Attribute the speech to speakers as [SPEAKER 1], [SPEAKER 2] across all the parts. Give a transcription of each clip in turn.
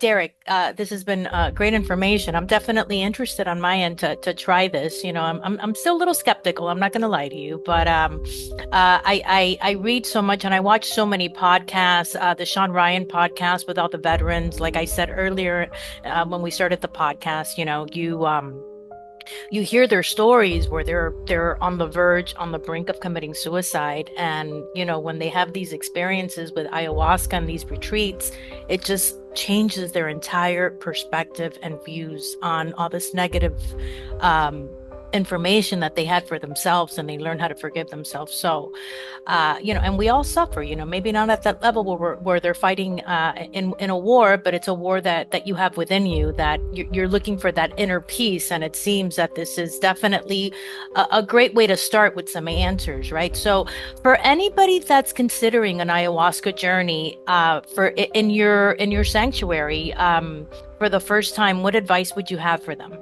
[SPEAKER 1] Derek, this has been great information. I'm definitely interested on my end to try this. I'm still a little skeptical. I'm not going to lie to you, but I read so much and I watch so many podcasts. The Sean Ryan podcast with all the veterans, like I said earlier, when we started the podcast. You hear their stories where they're on the verge, on the brink of committing suicide, and when they have these experiences with ayahuasca and these retreats, it just changes their entire perspective and views on all this negative um information that they had for themselves, and they learn how to forgive themselves. So and we all suffer, maybe not at that level where they're fighting in a war, but it's a war that you have within you, that you're looking for that inner peace. And it seems that this is definitely a great way to start with some answers, right? So for anybody that's considering an ayahuasca journey, in your sanctuary, for the first time, what advice would you have for them?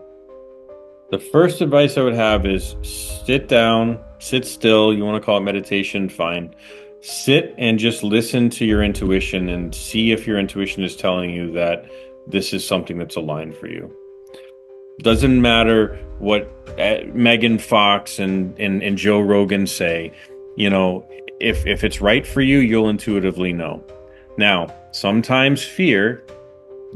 [SPEAKER 2] The first advice I would have is sit down, sit still. You want to call it meditation, fine. Sit and just listen to your intuition and see if your intuition is telling you that this is something that's aligned for you. Doesn't matter what Megan Fox and Joe Rogan say. If it's right for you, you'll intuitively know. Now, sometimes fear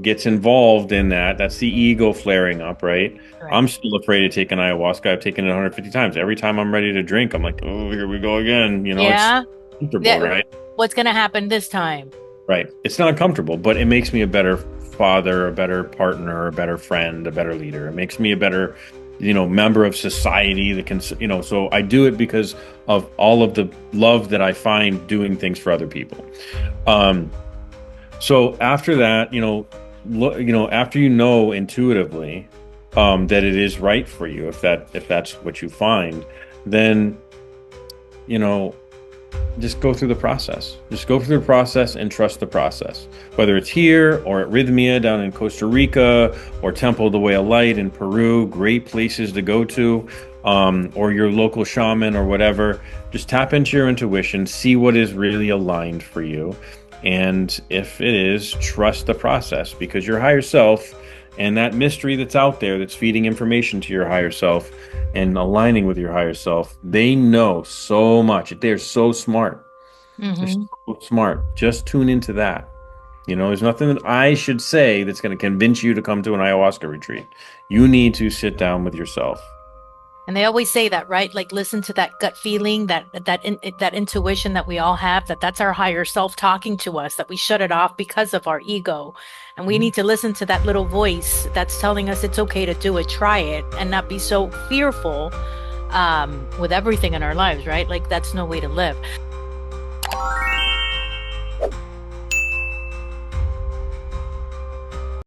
[SPEAKER 2] gets involved in that. That's the ego flaring up, right?
[SPEAKER 1] Right.
[SPEAKER 2] I'm still afraid of taking ayahuasca. I've taken it 150 times. Every time I'm ready to drink, I'm like, oh, here we go again. It's
[SPEAKER 1] Yeah.
[SPEAKER 2] comfortable,
[SPEAKER 1] Yeah.
[SPEAKER 2] right?
[SPEAKER 1] What's going to happen this time?
[SPEAKER 2] Right. It's not comfortable, but it makes me a better father, a better partner, a better friend, a better leader. It makes me a better, member of society that can, so I do it because of all of the love that I find doing things for other people. Um, so after that, after intuitively that it is right for you, if that's what you find, then you know just go through the process. Just go through the process and trust the process. Whether it's here or at Rhythmia down in Costa Rica or Temple of the Way of Light in Peru, great places to go to, or your local shaman or whatever. Just tap into your intuition, see what is really aligned for you. And if it is, trust the process, because your higher self and that mystery that's out there that's feeding information to your higher self and aligning with your higher self, they know so much. They're so smart. They're
[SPEAKER 1] Hmm.
[SPEAKER 2] so smart. Just tune into that. There's nothing that I should say that's going to convince you to come to an ayahuasca retreat. You need to sit down with yourself.
[SPEAKER 1] And they always say that, right? Like, listen to that gut feeling, that intuition that we all have, that's our higher self talking to us, that we shut it off because of our ego. And we need to listen to that little voice that's telling us it's okay to do it, try it, and not be so fearful with everything in our lives, right? Like, that's no way to live.